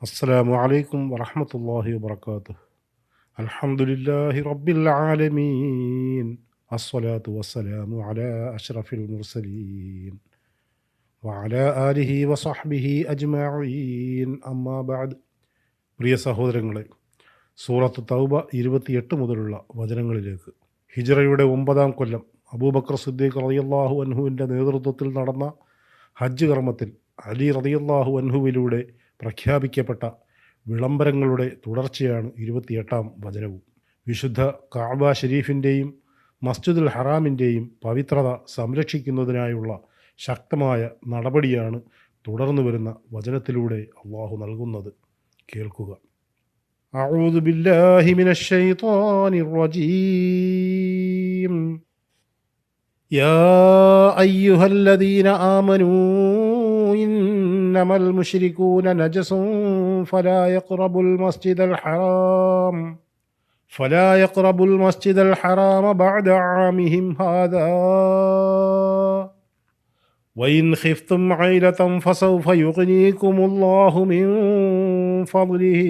അസ്സലാമു അലൈക്കും വറഹ്മത്തുള്ളാഹി വബറകാതുഹു. അൽഹംദുലില്ലാഹി റബ്ബിൽ ആലമീൻ. അസ്സലാത്തു വസ്സലാമു അലാ അഷ്റഫിൽ മുർസലീൻ വഅലാ ആലിഹി വസഹ്ബിഹി അജ്മഈൻ. അമ്മാ ബഅദ്. പ്രിയ സഹോദരങ്ങളെ, സൂറത്ത് തൗബ 28 മുതലുള്ള വചനങ്ങളിലേക്ക്. ഹിജ്റയുടെ 9-ാം കൊല്ലം അബൂബക്കർ സിദ്ദീഖ് റളിയല്ലാഹു അൻഹുവിൻ്റെ നേതൃത്വത്തിൽ നടന്ന ഹജ്ജ് കർമ്മത്തിൽ അലി റളിയല്ലാഹു അൻഹുവിലൂടെ പ്രഖ്യാപിക്കപ്പെട്ട വിളംബരങ്ങളുടെ തുടർച്ചയാണ് 28-ാം വചനവും. വിശുദ്ധ കഅബ ഷരീഫിൻ്റെയും മസ്ജിദുൽ ഹറാമിൻ്റെയും പവിത്രത സംരക്ഷിക്കുന്നതിനായുള്ള ശക്തമായ നടപടിയാണ് തുടർന്നു വരുന്ന വചനത്തിലൂടെ അള്ളാഹു നൽകുന്നത്. കേൾക്കുക. അഊദു ബില്ലാഹി മിനശ് ശൈത്വാനിർ റജീം. യാ അയ്യുഹല്ലദീന ആമനൂ ഇന്നമൽ മുശ്രികൂന നജസുൻ ഫലാ യഖ്റബുൽ മസ്ജിദൽ ഹറാമ ബഅദ ആമിഹിം ഹാദാ വഇൻ ഖിഫ്തും ഐലതൻ ഫസൗഫ യുഗ്നീകുമുല്ലാഹു മിൻ ഫദ്ലിഹി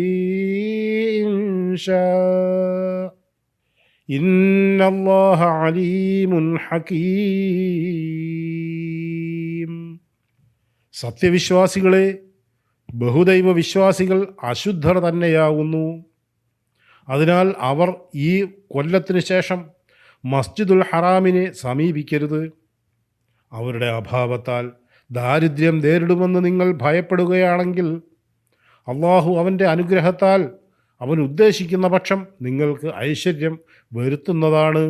ഇൻഷാ ഇന്നല്ലാഹ അലീമുൻ ഹകീം. സത്യവിശ്വാസികളെ, ബഹുദൈവ വിശ്വാസികൾ അശുദ്ധർ തന്നെയാകുന്നു. അതിനാൽ അവർ ഈ കൊല്ലത്തിന് ശേഷം മസ്ജിദുൽ ഹറാമിനെ സമീപിക്കരുത്. അവരുടെ അഭാവത്താൽ ദാരിദ്ര്യം നേരിടുമെന്ന് നിങ്ങൾ ഭയപ്പെടുകയാണെങ്കിൽ അള്ളാഹു അവൻ്റെ അനുഗ്രഹത്താൽ അവൻ ഉദ്ദേശിക്കുന്ന പക്ഷം നിങ്ങൾക്ക് ഐശ്വര്യം വരുത്തുന്നതാണ്.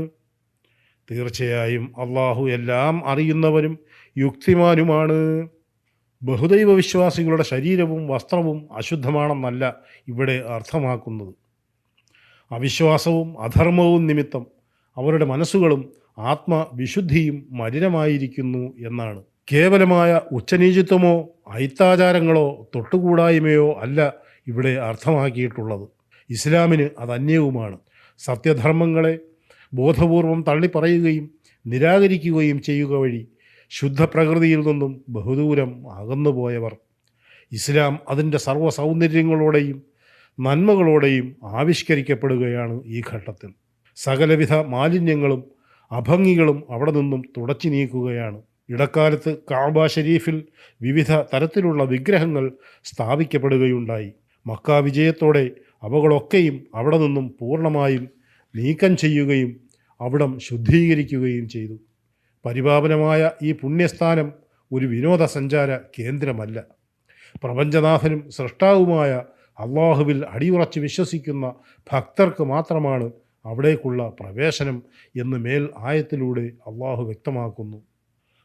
തീർച്ചയായും അള്ളാഹു എല്ലാം അറിയുന്നവനും യുക്തിമാനുമാണ്. ബഹുദൈവ വിശ്വാസികളുടെ ശരീരവും വസ്ത്രവും അശുദ്ധമാണെന്നല്ല ഇവിടെ അർത്ഥമാക്കുന്നത്. അവിശ്വാസവും അധർമ്മവും നിമിത്തം അവരുടെ മനസ്സുകളും ആത്മവിശുദ്ധിയും മലിനമായിരിക്കുന്നു എന്നാണ്. കേവലമായ ഉച്ചനീചിത്വമോ അയിത്താചാരങ്ങളോ തൊട്ടുകൂടായ്മയോ അല്ല ഇവിടെ അർത്ഥമാക്കിയിട്ടുള്ളത്. ഇസ്ലാമിന് അത് അന്യവുമാണ്. സത്യധർമ്മങ്ങളെ ബോധപൂർവം തള്ളിപ്പറയുകയും നിരാകരിക്കുകയും ചെയ്യുക വഴി ശുദ്ധപ്രകൃതിയിൽ നിന്നും ബഹുദൂരം അകന്നുപോയവർ. ഇസ്ലാം അതിൻ്റെ സർവ്വ സൗന്ദര്യങ്ങളോടെയും നന്മകളോടെയും ആവിഷ്കരിക്കപ്പെടുകയാണ് ഈ ഘട്ടത്തിൽ. സകലവിധ മാലിന്യങ്ങളും അഭംഗികളും അവിടെ നിന്നും തുടച്ചു നീക്കുകയാണ്. ഇടക്കാലത്ത് കഅബ ഷരീഫിൽ വിവിധ തരത്തിലുള്ള വിഗ്രഹങ്ങൾ സ്ഥാപിക്കപ്പെടുകയുണ്ടായി. മക്ക വിജയത്തോടെ അവകളൊക്കെയും അവിടെ നിന്നും പൂർണ്ണമായും നീക്കം ചെയ്യുകയും അവിടം ശുദ്ധീകരിക്കുകയും ചെയ്തു. പരിപാവനമായ ഈ പുണ്യസ്ഥാനം ഒരു വിനോദസഞ്ചാര കേന്ദ്രമല്ല. പ്രപഞ്ചനാഥനും സൃഷ്ടാവുമായ അള്ളാഹുവിൽ അടിയുറച്ച് വിശ്വസിക്കുന്ന ഭക്തർക്ക് മാത്രമാണ് അവിടേക്കുള്ള പ്രവേശനം എന്ന് മേൽ ആയത്തിലൂടെ അള്ളാഹു വ്യക്തമാക്കുന്നു.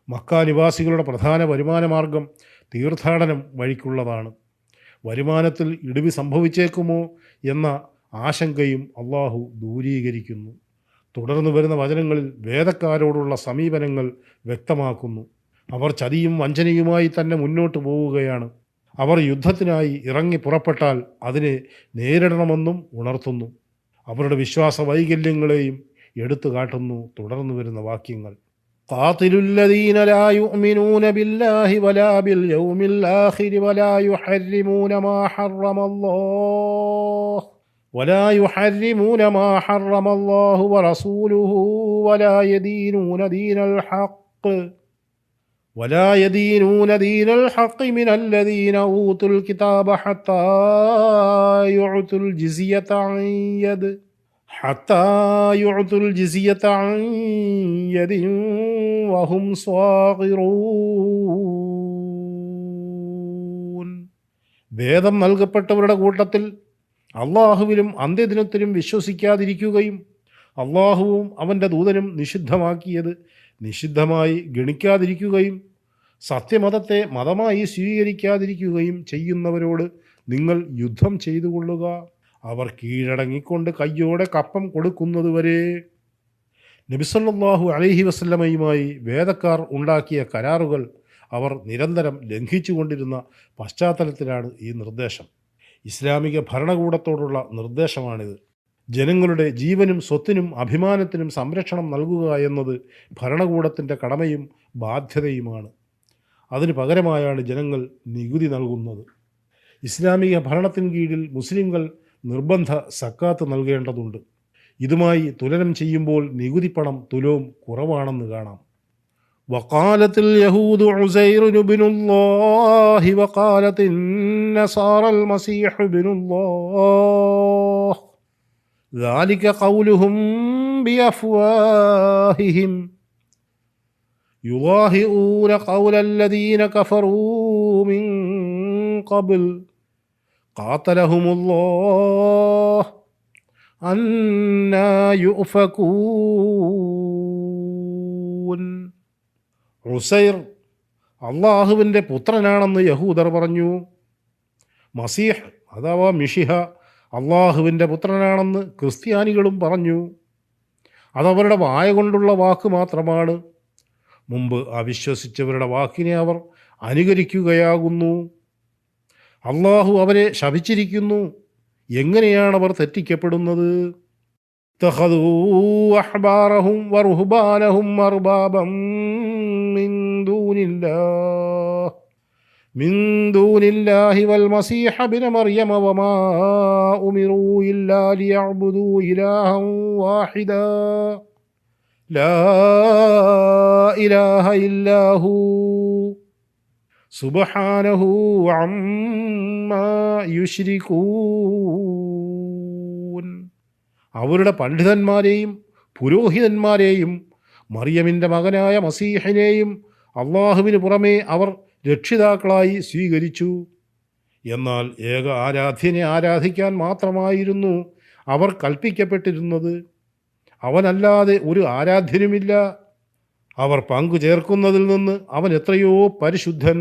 മക്ക നിവാസികളുടെ പ്രധാന വരുമാനമാർഗം തീർത്ഥാടനം വഴിക്കുള്ളതാണ്. വരുമാനത്തിൽ ഇടിവ് സംഭവിച്ചേക്കുമോ എന്ന ആശങ്കയും അള്ളാഹു ദൂരീകരിക്കുന്നു. തുടർന്ന് വരുന്ന വചനങ്ങളിൽ വേദക്കാരോടുള്ള സമീപനങ്ങൾ വ്യക്തമാക്കുന്നു. അവർ ചതിയും വഞ്ചനയുമായി തന്നെ മുന്നോട്ട് പോവുകയാണ്. അവർ യുദ്ധത്തിനായി ഇറങ്ങി പുറപ്പെട്ടാൽ അതിനെ നേരിടണമെന്നും ഉണർത്തുന്നു. അവരുടെ വിശ്വാസ വൈകല്യങ്ങളെയും എടുത്തു കാട്ടുന്നു തുടർന്നു വരുന്ന വാക്യങ്ങൾ. ഖാതിലുല്ലദീന ലാ യുഅ്മിനൂന ബില്ലാഹി വലാ ബിൽ യൗമിൽ ആഖിരി വലാ യുഹർരിമൂന മാ ഹറമല്ലാഹു വറസൂലുഹു വലാ യദീനൂന ദീനൽ ഹഖ് മിനല്ലദീന ഊതുൽ കിതാബ ഹത്താ യുഅ്തുൽ ജിസിയത അൻ യദിൻ വഹും സ്വാഗിറൂൻ. വേദം നൽകപ്പെട്ടവരുടെ കൂട്ടത്തിൽ അള്ളാഹുവിലും അന്ത്യദിനത്തിലും വിശ്വസിക്കാതിരിക്കുകയും അള്ളാഹുവും അവൻ്റെ ദൂതനും നിഷിദ്ധമാക്കിയത് നിഷിദ്ധമായി ഗണിക്കാതിരിക്കുകയും സത്യമതത്തെ മതമായി സ്വീകരിക്കാതിരിക്കുകയും ചെയ്യുന്നവരോട് നിങ്ങൾ യുദ്ധം ചെയ്തു കൊള്ളുക. അവർ കീഴടങ്ങിക്കൊണ്ട് കയ്യോടെ കപ്പം കൊടുക്കുന്നതുവരെ. നബി സല്ലല്ലാഹു അലൈഹി വസല്ലമയുമായി വേദക്കാർ ഉണ്ടാക്കിയ കരാറുകൾ അവർ നിരന്തരം ലംഘിച്ചുകൊണ്ടിരുന്ന പശ്ചാത്തലത്തിലാണ് ഈ നിർദ്ദേശം. ഇസ്ലാമിക ഭരണകൂടത്തോടുള്ള നിർദ്ദേശമാണിത്. ജനങ്ങളുടെ ജീവനും സ്വത്തിനും അഭിമാനത്തിനും സംരക്ഷണം നൽകുക എന്നത് ഭരണകൂടത്തിൻ്റെ കടമയും ബാധ്യതയുമാണ്. അതിന് പകരമായാണ് ജനങ്ങൾ നികുതി നൽകുന്നത്. ഇസ്ലാമിക ഭരണത്തിൻ കീഴിൽ മുസ്ലിങ്ങൾ നിർബന്ധ സക്കാത്ത് നൽകേണ്ടതുണ്ട്. ഇതുമായി തുലനം ചെയ്യുമ്പോൾ നികുതി പണം തുലവും കുറവാണെന്ന് കാണാം. وقالت اليهود عزير بن الله وقالت النصارى المسيح ابن الله ذلك قولهم بأفواههم يضاهئون قول الذين كفروا من قبل قاتلهم الله أنى يؤفكون. ഉസൈർ അള്ളാഹുവിൻ്റെ പുത്രനാണെന്ന് യഹൂദർ പറഞ്ഞു. മസീഹ് അഥവാ മിഷിഹ അള്ളാഹുവിൻ്റെ പുത്രനാണെന്ന് ക്രിസ്ത്യാനികളും പറഞ്ഞു. അതവരുടെ വായ കൊണ്ടുള്ള വാക്ക് മാത്രമാണ്. മുമ്പ് അവിശ്വസിച്ചവരുടെ വാക്കിനെ അവർ അനുകരിക്കുകയാകുന്നു. അള്ളാഹു അവരെ ശപിച്ചിരിക്കുന്നു. എങ്ങനെയാണ് അവർ തെറ്റിക്കപ്പെടുന്നത്? اتخذوا أحبارهم ورهبانهم أربابا من دون الله والمسيح ابن مريم وما أمروا إلا ليعبدوا إلها واحدا لا إله إلا هو سبحانه عما يشركون. അവരുടെ പണ്ഡിതന്മാരെയും പുരോഹിതന്മാരെയും മറിയമിൻ്റെ മകനായ മസീഹിനെയും അള്ളാഹുവിന് പുറമേ അവർ രക്ഷിതാക്കളായി സ്വീകരിച്ചു. എന്നാൽ ഏക ആരാധ്യനെ ആരാധിക്കാൻ മാത്രമായിരുന്നു അവർ കൽപ്പിക്കപ്പെട്ടിരുന്നത്. അവനല്ലാതെ ഒരു ആരാധ്യനുമില്ല. അവർ പങ്കു ചേർക്കുന്നതിൽ നിന്ന് അവൻ എത്രയോ പരിശുദ്ധൻ.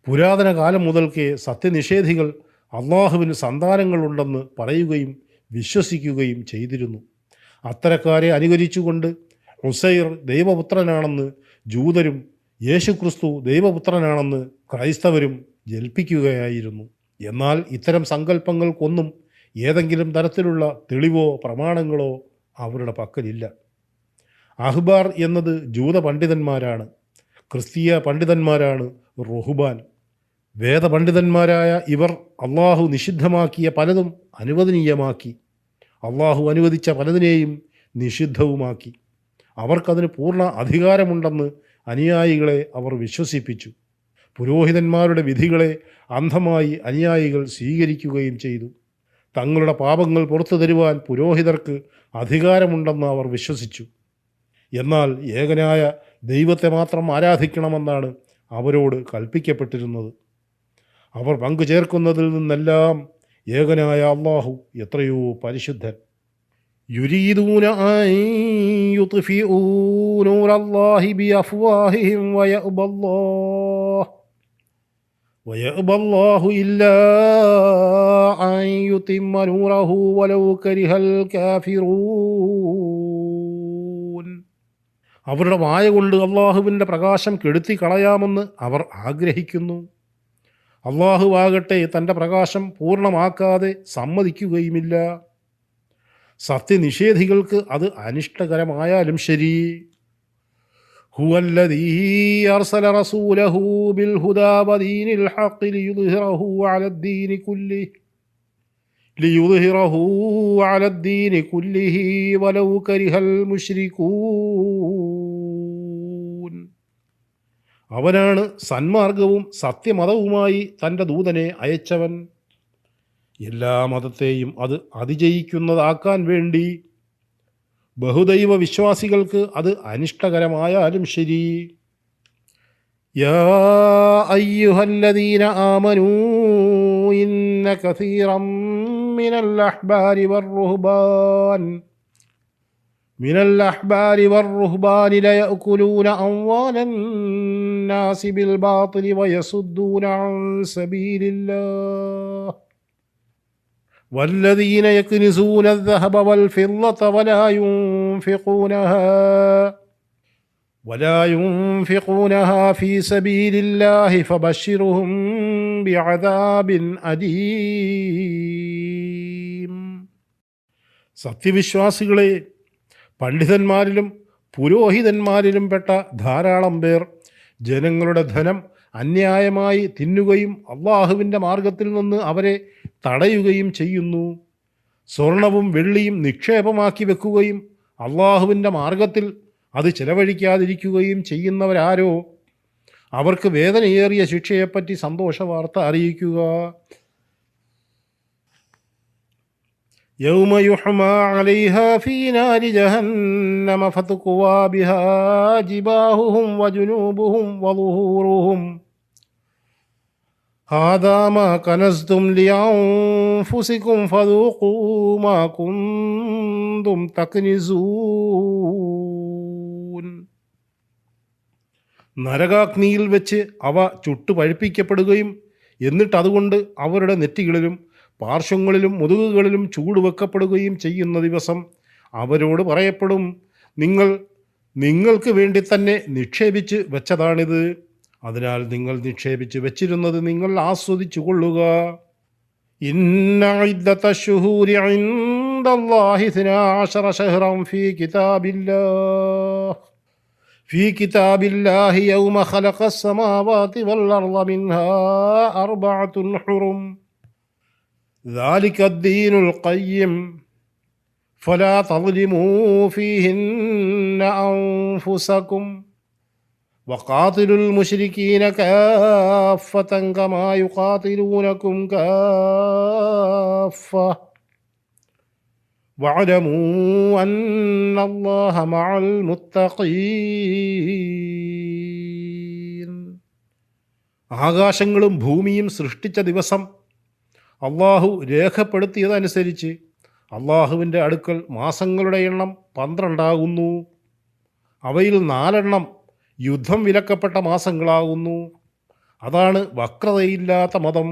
പുരാതന കാലം മുതൽക്കേ സത്യനിഷേധികൾ അള്ളാഹുവിന് സന്താനങ്ങളുണ്ടെന്ന് പറയുകയും വിശ്വസിക്കുകയും ചെയ്തിരുന്നു. അത്തരക്കാരെ അനുകരിച്ചുകൊണ്ട് ഉസൈർ ദൈവപുത്രനാണെന്ന് ജൂതരും യേശുക്രിസ്തു ദൈവപുത്രനാണെന്ന് ക്രൈസ്തവരും ജൽപ്പിക്കുകയായിരുന്നു. എന്നാൽ ഇത്തരം സങ്കല്പങ്ങൾക്കൊന്നും ഏതെങ്കിലും തരത്തിലുള്ള തെളിവോ പ്രമാണങ്ങളോ അവരുടെ പക്കലില്ല. അഹ്ബാർ എന്നത് ജൂത പണ്ഡിതന്മാരാണ്. ക്രിസ്തീയ പണ്ഡിതന്മാരാണ് റുഹ്ബാൻ. വേദപണ്ഡിതന്മാരായ ഇവർ അള്ളാഹു നിഷിദ്ധമാക്കിയ പലതും അനുവദനീയമാക്കി, അള്ളാഹു അനുവദിച്ച പലതിനെയും നിഷിദ്ധവുമാക്കി. അവർക്കതിന് പൂർണ്ണ അധികാരമുണ്ടെന്ന് അനുയായികളെ അവർ വിശ്വസിപ്പിച്ചു. പുരോഹിതന്മാരുടെ വിധികളെ അന്ധമായി അനുയായികൾ സ്വീകരിക്കുകയും ചെയ്തു. തങ്ങളുടെ പാപങ്ങൾ പുറത്തു തരുവാൻ പുരോഹിതർക്ക് അധികാരമുണ്ടെന്ന് അവർ വിശ്വസിച്ചു. എന്നാൽ ഏകനായ ദൈവത്തെ മാത്രം ആരാധിക്കണമെന്നാണ് അവരോട് കൽപ്പിക്കപ്പെട്ടിരുന്നത്. അവർ പങ്കുചേർക്കുന്നതിൽ നിന്നെല്ലാം ഏകനായ അള്ളാഹു എത്രയോ പരിശുദ്ധൻ. യുരീദൂന അൻ യുത്ഫിഊ നൂറല്ലാഹി ബിഅഫ്വാഹിഹിം വയഅബല്ലാഹു ഇല്ലാ അൻ യുതിമ്മ നൂറഹു വലൗ കരിഹൽ കാഫിറൂൻ. അവരുടെ വായ കൊണ്ട് അള്ളാഹുവിൻ്റെ പ്രകാശം കെടുത്തി കളയാമെന്ന് അവർ ആഗ്രഹിക്കുന്നു. അള്ളാഹുവാകട്ടെ തൻ്റെ പ്രകാശം പൂർണ്ണമാക്കാതെ സമ്മതിക്കുകയുമില്ല. സത്യനിഷേധികൾക്ക് അത് അനിഷ്ടകരമായാലും ശരി. ഹുവല്ലദീ അർസല റസൂലഹു ബിൽ ഹുദാ വദീനിൽ ഹഖ് ലിയുദ്ഹിറഹു അലദ്ദീനി കുല്ലിഹി വലൗ കരിഹൽ മുശ്രികൂൻ. അവനാണ് സന്മാർഗവും സത്യമതവുമായി തൻ്റെ ദൂതനെ അയച്ചവൻ. എല്ലാ മതത്തെയും അത് അതിജയിക്കുന്നതാക്കാൻ വേണ്ടി. ബഹുദൈവ വിശ്വാസികൾക്ക് അത് അനിഷ്ടകരമായാലും ശരി. യാ അയ്യുഹല്ലദീന ആമനൂ ഇന്ന കസീറം മിനൽ അഹ്ബാരി വർ-റുഹ്ബാനി ലയഅ്കുലൂന അംവാലൻ നാസി ബിൽ ബാതിലി വയസുദ്ദൂന അൻ സബീലില്ലാഹ് വല്ലദീന യക്നിസൂന അദ്ദഹബ വൽ-ഫിദ്ദത വലാ യുൻഫിഖൂനഹാ ഫീ സബീലില്ലാഹി ഫബശ്ശിർഹും ബിഅദാബിൻ അലീം. സത്യവിശ്വാസികളെ, പണ്ഡിതന്മാരിലും പുരോഹിതന്മാരിലും പെട്ട ധാരാളം പേർ ജനങ്ങളുടെ ധനം അന്യായമായി തിന്നുകയും അള്ളാഹുവിൻ്റെ മാർഗത്തിൽ നിന്ന് അവരെ തടയുകയും ചെയ്യുന്നു. സ്വർണവും വെള്ളിയും നിക്ഷേപമാക്കി വെക്കുകയും അള്ളാഹുവിൻ്റെ മാർഗത്തിൽ അത് ചെലവഴിക്കാതിരിക്കുകയും ചെയ്യുന്നവരാരോ അവർക്ക് വേദനയേറിയ ശിക്ഷയെപ്പറ്റി സന്തോഷവാർത്ത അറിയിക്കുക. യൗമ യുഹ്മാ അലൈഹാ ഫീ നാരി ജഹന്നമ ഫതുഖ്വാ ബിഹാ ജിബാഹുഹും വജുനൂബുഹും വളുഹൂറുഹും ഹാദാ മാ കനസ്തും ലിഅൻഫുസികും ഫദൂഖൂ മാ കുന്തും തക്നിസൂൻ. നരകാഗ്നിയിൽ വെച്ച് അവ ചുട്ടുപഴുപ്പിക്കപ്പെടുകയും എന്നിട്ട് അതുകൊണ്ട് അവരുടെ നെറ്റികളിലും പാർശ്വങ്ങളിലും മുതുകുകളിലും ചൂടുവെക്കപ്പെടുകയും ചെയ്യുന്ന ദിവസം അവരോട് പറയപ്പെടും, നിങ്ങൾക്ക് വേണ്ടി തന്നെ നിക്ഷേപിച്ച് വെച്ചതാണിത്. അതിനാൽ നിങ്ങൾ നിക്ഷേപിച്ച് വെച്ചിരുന്നത് നിങ്ങൾ ആസ്വദിച്ചു കൊള്ളുക. ഇന്ന ഇദ്ദത ശുഹൂരി ഇൻദല്ലാഹി 12 ശഹ്റൻ ഫീ കിതാബില്ലാഹി യൗമ ഖലഖസ് സമാവാതി വൽ അർള മിൻഹാ അർബഅത്തുൻ ഹുറും ذلك الدين القيم فلا تظلموا فيهن أنفسكم وقاتلوا المشركين كافة كما يقاتلونكم كافة واعلموا أن الله مع المتقين. ആകാശങ്ങളും ഭൂമിയും സൃഷ്ടിച്ച ദിവസം അള്ളാഹു രേഖപ്പെടുത്തിയതനുസരിച്ച് അള്ളാഹുവിൻ്റെ അടുക്കൽ മാസങ്ങളുടെ എണ്ണം 12 അവയിൽ 4 യുദ്ധം വിലക്കപ്പെട്ട മാസങ്ങളാകുന്നു. അതാണ് വക്രതയില്ലാത്ത മതം.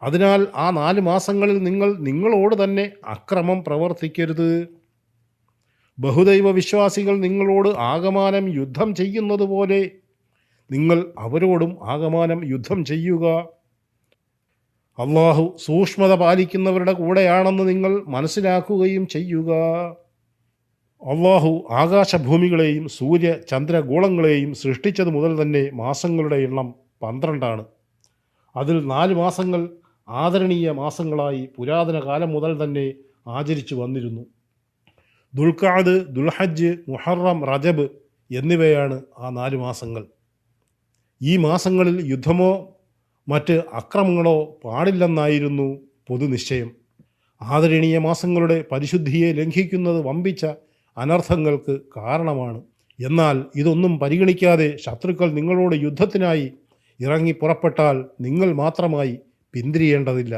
അതിനാൽ ആ 4 മാസങ്ങളിൽ നിങ്ങൾ നിങ്ങളോട് തന്നെ അക്രമം പ്രവർത്തിക്കരുത്. ബഹുദൈവ വിശ്വാസികൾ നിങ്ങളോട് ആകമാനം യുദ്ധം ചെയ്യുന്നത് പോലെ നിങ്ങൾ അവരോടും ആകമാനം യുദ്ധം ചെയ്യുക. അള്ളാഹു സൂക്ഷ്മത പാലിക്കുന്നവരുടെ കൂടെയാണെന്ന് നിങ്ങൾ മനസ്സിലാക്കുകയും ചെയ്യുക. അള്ളാഹു ആകാശഭൂമികളെയും സൂര്യ ചന്ദ്രഗോളങ്ങളെയും സൃഷ്ടിച്ചത് മുതൽ തന്നെ മാസങ്ങളുടെ എണ്ണം 12. അതിൽ 4 മാസങ്ങൾ ആദരണീയ മാസങ്ങളായി പുരാതന കാലം മുതൽ തന്നെ ആചരിച്ചു വന്നിരുന്നു. ദുൽഖഅദ്, ദുൽഹജ്ജ്, മുഹറം, റജബ് എന്നിവയാണ് ആ 4 മാസങ്ങൾ. ഈ മാസങ്ങളിൽ യുദ്ധമോ മറ്റ് അക്രമങ്ങളോ പാടില്ലെന്നായിരുന്നു പൊതുനിശ്ചയം. ആദരണീയ മാസങ്ങളുടെ പരിശുദ്ധിയെ ലംഘിക്കുന്നത് വമ്പിച്ച അനർത്ഥങ്ങൾക്ക് കാരണമാണ്. എന്നാൽ ഇതൊന്നും പരിഗണിക്കാതെ ശത്രുക്കൾ നിങ്ങളോട് യുദ്ധത്തിനായി ഇറങ്ങി പുറപ്പെട്ടാൽ നിങ്ങൾ മാത്രമായി പിന്തിരിയേണ്ടതില്ല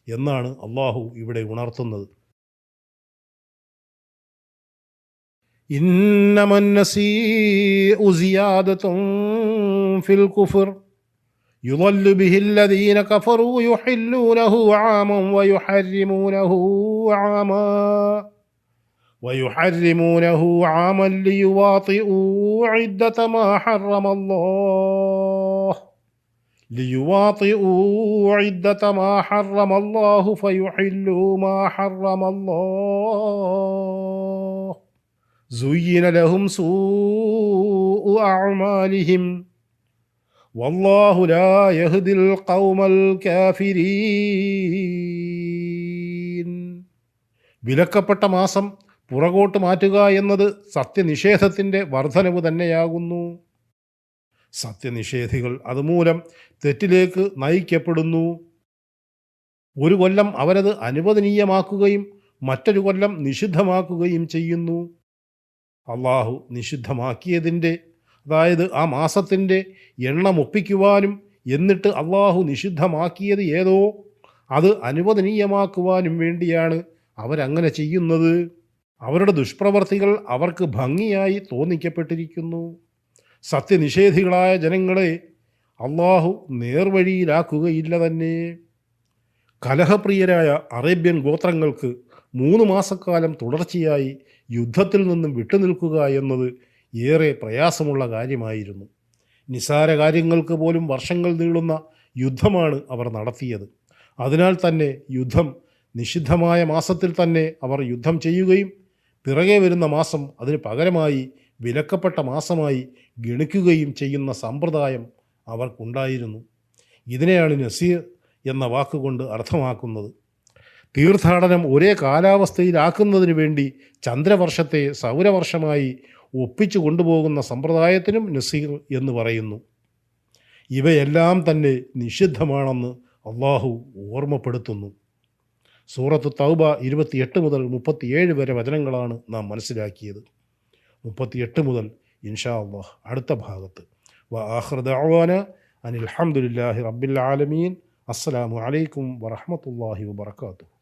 എന്നാണ് അള്ളാഹു ഇവിടെ ഉണർത്തുന്നത്. ഇന്നമൻ നസീഉ സിയാദത്തുൻ ഫിൽ കുഫർ യുളല്ലു ബിഹില്ലദീന കഫറൂ യുഹില്ലൂനഹു ആമൻ വയുഹർരിമൂനഹു ആമൻ ലിയുവാതിഉ ഇദ്ദത മാ ഹറമല്ലാഹു ഫയുഹില്ലൂ മാ ഹറമല്ലാഹ് സുയ്യിന ലഹും സൂഉ അഅ്മാലിഹിം വല്ലാഹു ലാ യഹ്ദിൽ ഖൗമൽ കാഫിരീൻ. വിലക്കപ്പെട്ട മാസം പുറകോട്ട് മാറ്റുക എന്നത് സത്യനിഷേധത്തിൻ്റെ വർധനവ് തന്നെയാകുന്നു. സത്യനിഷേധികൾ അതുമൂലം തെറ്റിലേക്ക് നയിക്കപ്പെടുന്നു. ഒരു കൊല്ലം അവരത് അനുവദനീയമാക്കുകയും മറ്റൊരു കൊല്ലം നിഷിദ്ധമാക്കുകയും ചെയ്യുന്നു. അള്ളാഹു നിഷിദ്ധമാക്കിയതിൻ്റെ, അതായത് ആ മാസത്തിൻ്റെ എണ്ണം ഒപ്പിക്കുവാനും എന്നിട്ട് അള്ളാഹു നിഷിദ്ധമാക്കിയത് ഏതോ അത് അനുവദനീയമാക്കുവാനും വേണ്ടിയാണ് അവരങ്ങനെ ചെയ്യുന്നത്. അവരുടെ ദുഷ്പ്രവർത്തികൾ അവർക്ക് ഭംഗിയായി തോന്നിക്കപ്പെട്ടിരിക്കുന്നു. സത്യനിഷേധികളായ ജനങ്ങളെ അള്ളാഹു നേർവഴിയിലാക്കുകയില്ല തന്നെ. കലഹപ്രിയരായ അറേബ്യൻ ഗോത്രങ്ങൾക്ക് 3 മാസക്കാലം തുടർച്ചയായി യുദ്ധത്തിൽ നിന്നും വിട്ടുനിൽക്കുക എന്നത് ഏറെ പ്രയാസമുള്ള കാര്യമായിരുന്നു. നിസാര കാര്യങ്ങൾക്ക് പോലും വർഷങ്ങൾ നീളുന്ന യുദ്ധമാണ് അവർ നടത്തിയത്. അതിനാൽ തന്നെ യുദ്ധം നിഷിദ്ധമായ മാസത്തിൽ തന്നെ അവർ യുദ്ധം ചെയ്യുകയും പിറകെ വരുന്ന മാസം അതിന് പകരമായി വിലക്കപ്പെട്ട മാസമായി ഗണിക്കുകയും ചെയ്യുന്ന സമ്പ്രദായം അവർക്കുണ്ടായിരുന്നു. ഇതിനെയാണ് നസീർ എന്ന വാക്കുകൊണ്ട് അർത്ഥമാക്കുന്നത്. തീർത്ഥാടനം ഒരേ കാലാവസ്ഥയിലാക്കുന്നതിന് വേണ്ടി ചന്ദ്രവർഷത്തെ സൗരവർഷമായി ഒപ്പിച്ചു കൊണ്ടുപോകുന്ന സമ്പ്രദായത്തിനും നസീർ എന്ന് പറയുന്നു. ഇവയെല്ലാം തന്നെ നിഷിദ്ധമാണെന്ന് അള്ളാഹു ഓർമ്മപ്പെടുത്തുന്നു. സൂറത്ത് തൗബ 28 മുതൽ 37 വരെ വചനങ്ങളാണ് നാം മനസ്സിലാക്കിയത്. 38 മുതൽ ഇൻഷാ അള്ളാഹ് അടുത്ത ഭാഗത്ത്. വആഖിറു ദഅ്വാന അനിൽ ഹംദുലില്ലാഹി റബ്ബിൽ ആലമീൻ. അസ്സലാമു അലൈക്കും വറഹ്മത്തുള്ളാഹി വബറകാതുഹു.